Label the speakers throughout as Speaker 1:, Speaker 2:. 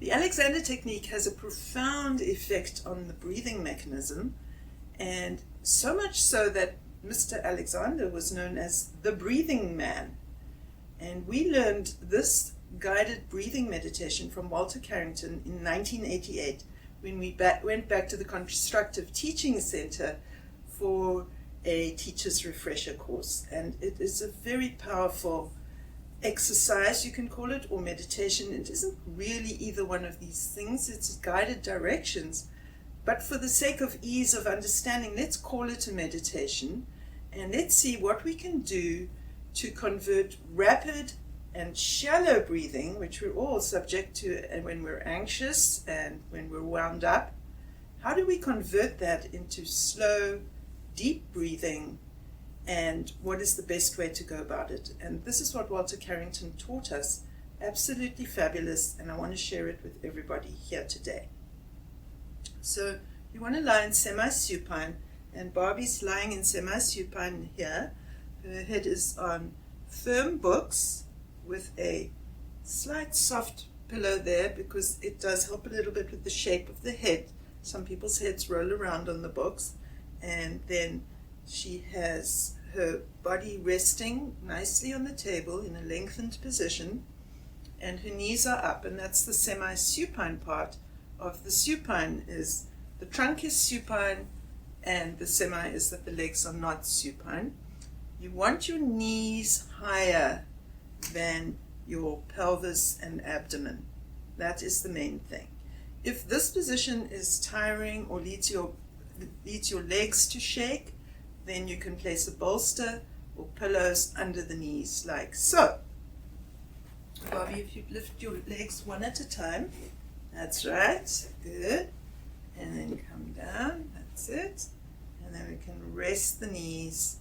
Speaker 1: The Alexander technique has a profound effect on the breathing mechanism, and so much so that Mr. Alexander was known as the breathing man. And we learned this guided breathing meditation from Walter Carrington in 1988 when we went back to the Constructive Teaching Centre for a teacher's refresher course. And it is a very powerful exercise, you can call it, or meditation. It isn't really either one of these things. It's guided directions. But for the sake of ease of understanding, let's call it a meditation, and let's see what we can do to convert rapid and shallow breathing, which we're all subject to when we're anxious and when we're wound up. How do we convert that into slow, deep breathing, and what is the best way to go about it? And this is what Walter Carrington taught us. Absolutely fabulous, and I want to share it with everybody here today. So you want to lie in semi-supine, and Barbie's lying in semi-supine here. Her head is on firm books with a slight soft pillow there, because it does help a little bit with the shape of the head. Some people's heads roll around on the books, and then she has her body resting nicely on the table in a lengthened position, and her knees are up, and that's the semi-supine part of the supine. Is the trunk is supine, and the semi is that the legs are not supine. You want your knees higher than your pelvis and abdomen. That is the main thing. If this position is tiring or leads your legs to shake, then you can place a bolster or pillows under the knees, like so. Bobby, if you lift your legs one at a time, that's right, good. And then come down, that's it. And then we can rest the knees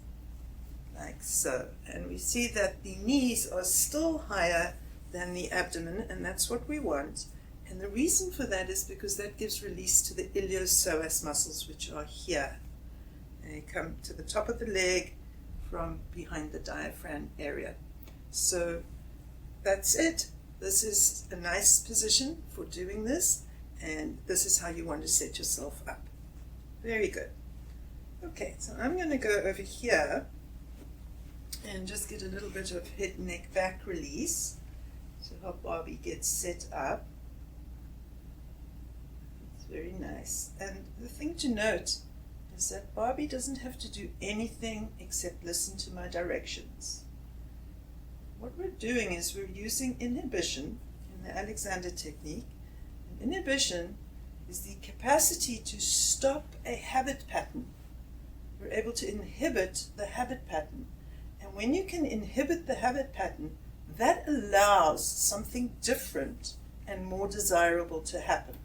Speaker 1: like so. And we see that the knees are still higher than the abdomen, and that's what we want. And the reason for that is because that gives release to the iliopsoas muscles, which are here. They come to the top of the leg from behind the diaphragm area. So that's it. This is a nice position for doing this, and this is how you want to set yourself up. Very good. Okay, so I'm going to go over here and just get a little bit of head, neck, back release to help Barbie get set up. It's very nice. And the thing to note is that Barbie doesn't have to do anything except listen to my directions. What we're doing is we're using inhibition in the Alexander technique. And inhibition is the capacity to stop a habit pattern. We're able to inhibit the habit pattern. And when you can inhibit the habit pattern, that allows something different and more desirable to happen.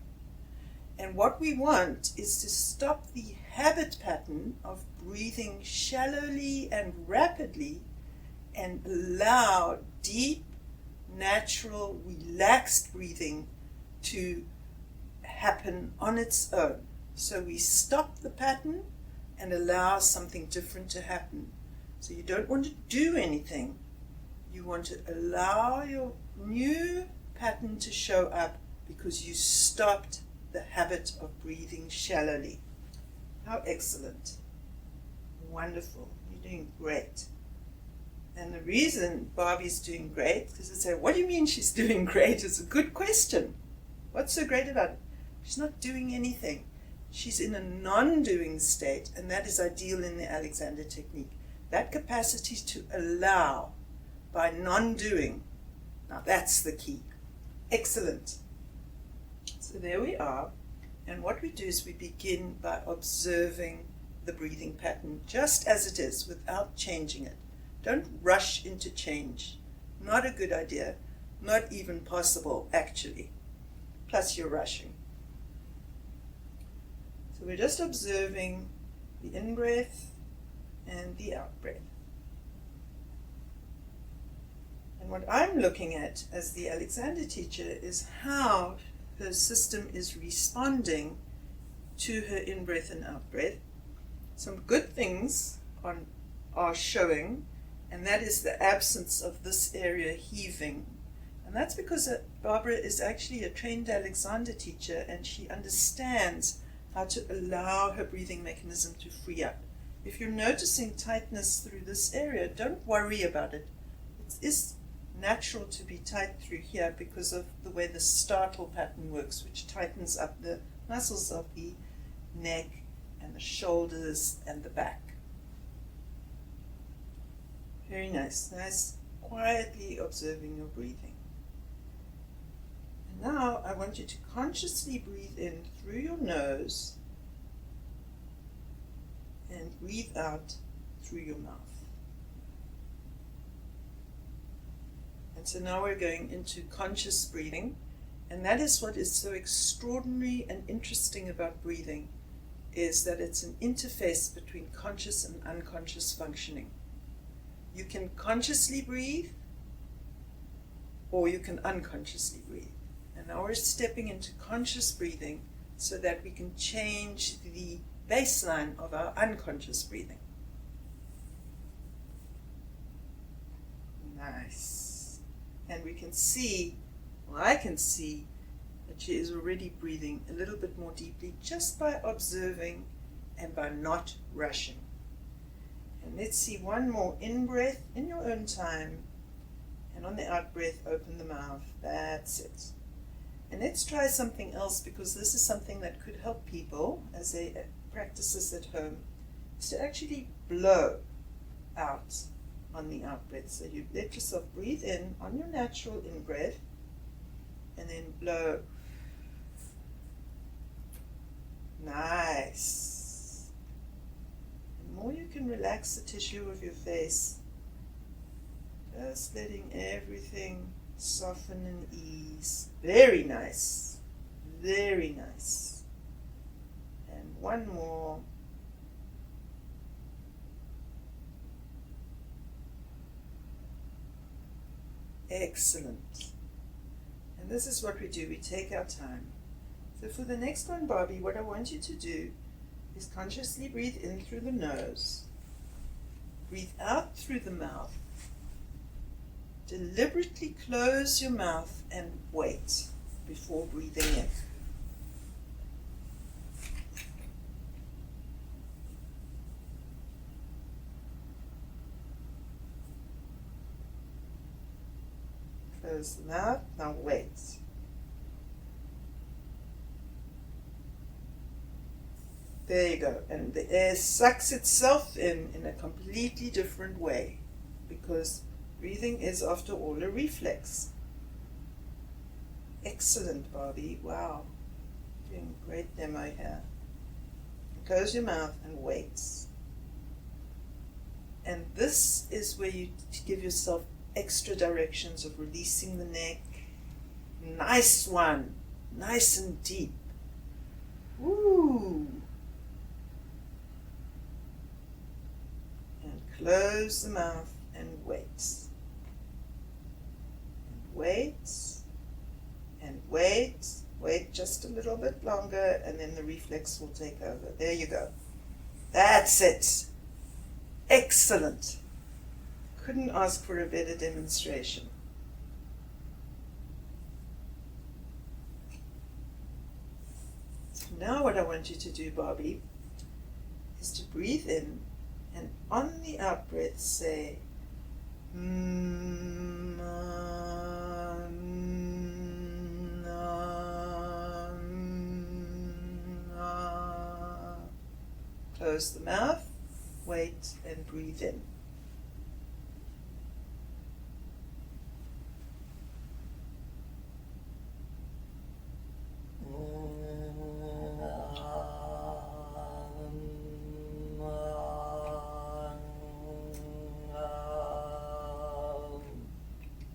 Speaker 1: And what we want is to stop the habit pattern of breathing shallowly and rapidly and allow deep, natural, relaxed breathing to happen on its own. So we stop the pattern and allow something different to happen. So you don't want to do anything. You want to allow your new pattern to show up because you stopped the habit of breathing shallowly. How excellent. Wonderful. You're doing great. And the reason Barbie's doing great, because I say, what do you mean she's doing great? It's a good question. What's so great about it? She's not doing anything. She's in a non-doing state, and that is ideal in the Alexander technique. That capacity to allow by non-doing. Now that's the key. Excellent. So there we are. And what we do is we begin by observing the breathing pattern just as it is without changing it. Don't rush into change. Not a good idea. Not even possible, actually. Plus you're rushing. So we're just observing the in-breath and the out-breath. And what I'm looking at as the Alexander teacher is how her system is responding to her in-breath and out-breath. Some good things are showing, and that is the absence of this area heaving And that's because Barbara is actually a trained Alexander teacher, and she understands how to allow her breathing mechanism to free up. If you're noticing tightness through this area, don't worry about it. It is natural to be tight through here because of the way the startle pattern works, which tightens up the muscles of the neck and the shoulders and the back. Very nice. Nice, quietly observing your breathing. And now I want you to consciously breathe in through your nose and breathe out through your mouth. And so now we're going into conscious breathing, and that is what is so extraordinary and interesting about breathing, is that it's an interface between conscious and unconscious functioning. You can consciously breathe, or you can unconsciously breathe. And now we're stepping into conscious breathing so that we can change the baseline of our unconscious breathing. Nice. And we can see, well, I can see that she is already breathing a little bit more deeply just by observing and by not rushing. And let's see one more in-breath in your own time, and on the out-breath, open the mouth. That's it. And let's try something else, because this is something that could help people as they practice this at home, is to actually blow out on the out-breath. So you let yourself breathe in on your natural in-breath, and then blow. Nice. The more you can relax the tissue of your face, just letting everything soften and ease. Very nice. Very nice. And one more. Excellent. And this is what we do. We take our time. So for the next one, Barbie, what I want you to do is consciously breathe in through the nose. Breathe out through the mouth. Deliberately close your mouth and wait before breathing in. Close the mouth, now wait. There you go. And the air sucks itself in a completely different way, because breathing is, after all, a reflex. Excellent, Barbie. Wow. Doing a great demo here. Close your mouth and wait. And this is where you give yourself extra directions of releasing the neck. Nice one. Nice and deep. Woo. And close the mouth and wait. And wait. And wait. Wait just a little bit longer, and then the reflex will take over. There you go. That's it. Excellent. Couldn't ask for a better demonstration. So now what I want you to do, Barbie, is to breathe in, and on the out breath say, Close the mouth, wait, and breathe in.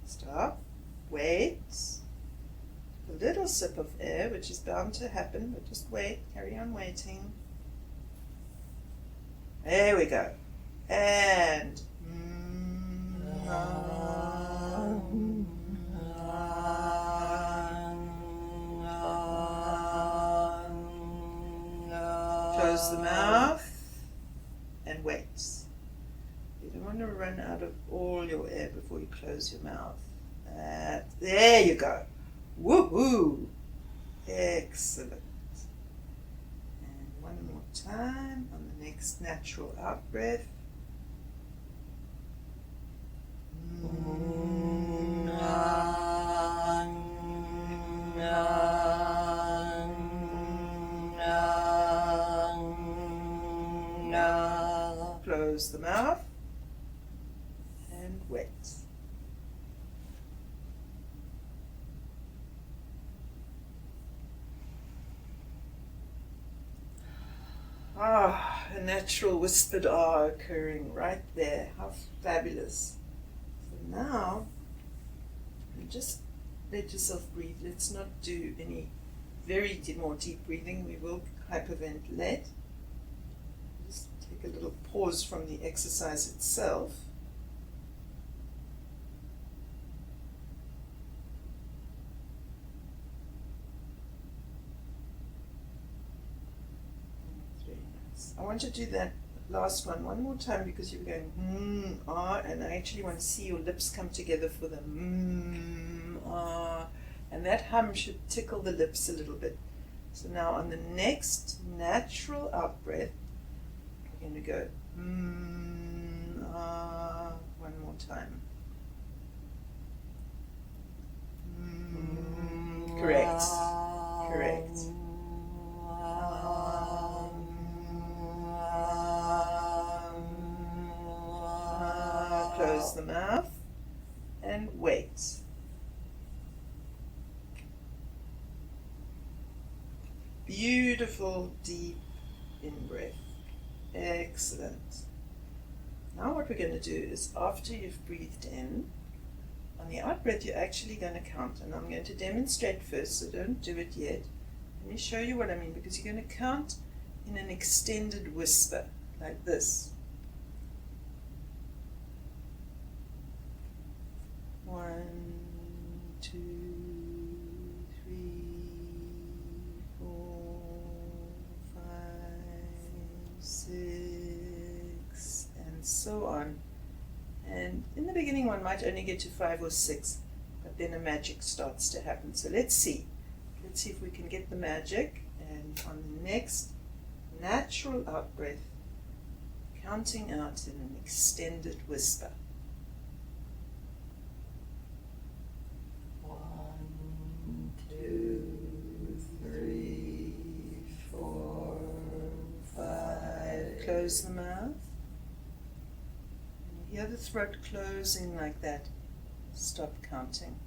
Speaker 1: Stop, wait, a little sip of air, which is bound to happen, but just wait, carry on waiting. There we go. And close the mouth and wait. You don't want to run out of all your air before you close your mouth. There you go. Woohoo! Excellent. And one more time on the next natural out breath. Close the mouth and wait. A natural whispered R occurring right there. How fabulous. So now, just let yourself breathe. Let's not do any very more deep breathing. We will hyperventilate. Just take a little pause from the exercise itself. I want to do that last one more time because you're going ah, and I actually want to see your lips come together for the ah, and that hum should tickle the lips a little bit. So now on the next natural out breath, we're going to go ah, one more time. Correct. Correct. Close the mouth and wait. Beautiful deep in-breath. Excellent. Now what we're going to do is after you've breathed in, on the out breath you're actually going to count, and I'm going to demonstrate first, so don't do it yet. Let me show you what I mean, because you're going to count in an extended whisper like this. 1, 2, 3, 4, 5, 6, and so on. And in the beginning one might only get to 5 or 6, but then a magic starts to happen. So let's see if we can get the magic. And on the next natural out breath, counting out in an extended whisper. 1, 2, 3, 4, 5. Close the mouth. And you hear the throat closing like that. Stop counting.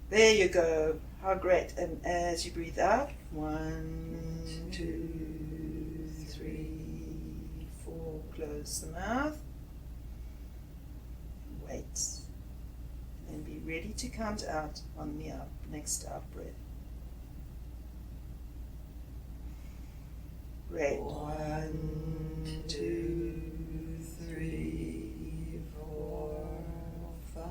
Speaker 1: There you go. How great. And as you breathe out, 1, 2, 3, 4. Close the mouth. Wait. And be ready to count out on the next out breath. Great. 1, 2, 3, 4, 5,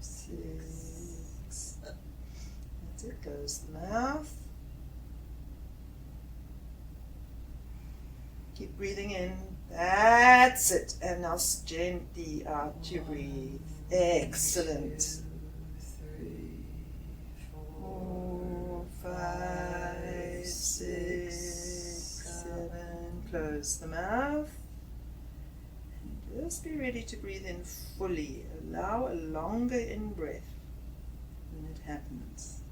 Speaker 1: 6. That's it. Close the mouth. Keep breathing in. That's it. And now gently out you breathe. Excellent. 2, 3, 4, 5, 6, 7. Close the mouth. And just be ready to breathe in fully. Allow a longer in-breath when it happens.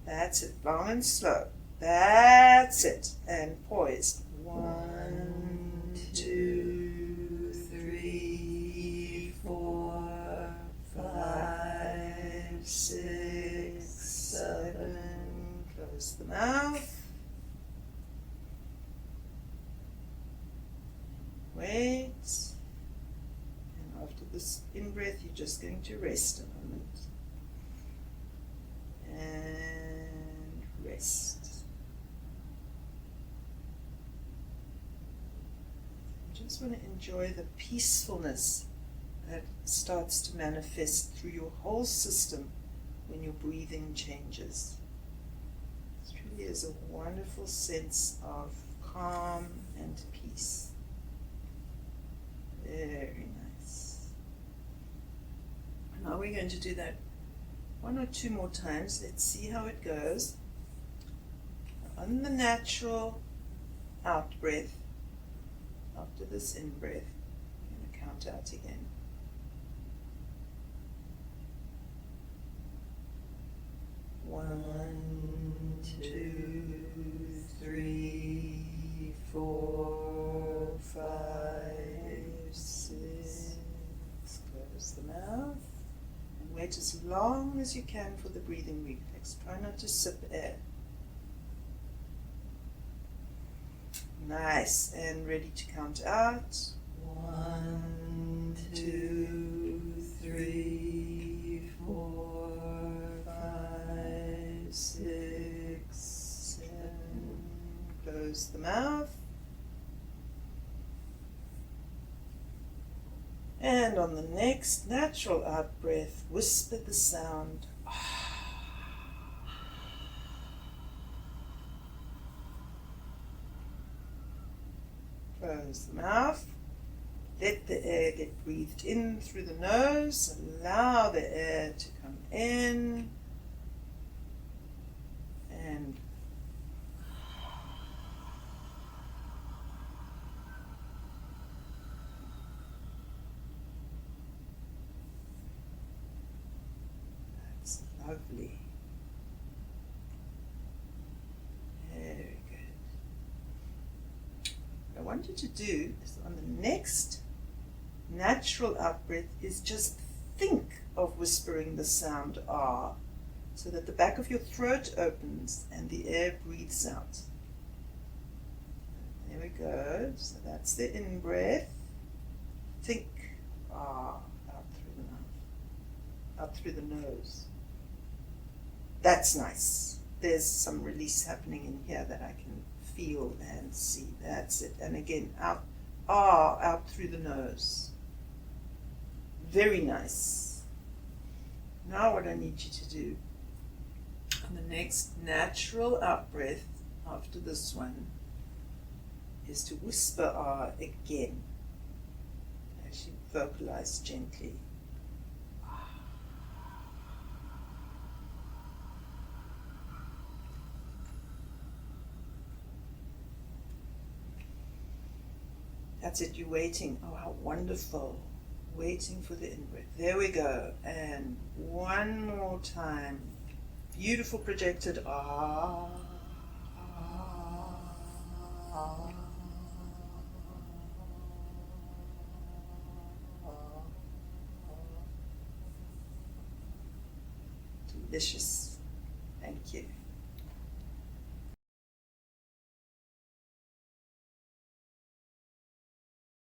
Speaker 1: That's it. Long and slow. That's it. And poised. 1, 2, 3, 4, 5, 6, 7. Close the mouth. Wait. And after this in-breath, you're just going to rest a moment. And rest. Just want to enjoy the peacefulness that starts to manifest through your whole system when your breathing changes. It really is a wonderful sense of calm and peace. we're going to do that 1 or 2 more times. Let's see how it goes. On the natural out breath, after this in breath, I'm going to count out again. 1, 2, 3, 4, 5, 6. Close the mouth and wait as long as you can for the breathing reflex. Try not to sip air. Nice, and ready to count out. 1, 2, 3, 4, 5, 6, 7. Close the mouth. And on the next natural out breath, whisper the sound. Close the mouth. Let the air get breathed in through the nose. Allow the air to come in and that's lovely. Very good. What I want you to do is on the next natural out breath is just think of whispering the sound R, so that the back of your throat opens and the air breathes out. There we go. So that's the in breath. Think R out through the mouth, out through the nose. That's nice. There's some release happening in here that I can feel and see. That's it. And again, out R out through the nose. Very nice. Now what I need you to do on the next natural out breath after this one is to whisper R again as you vocalize gently. That's it, you're waiting. Oh, how wonderful. Waiting for the in-breath. There we go. And one more time. Beautiful projected ah. Delicious. Thank you.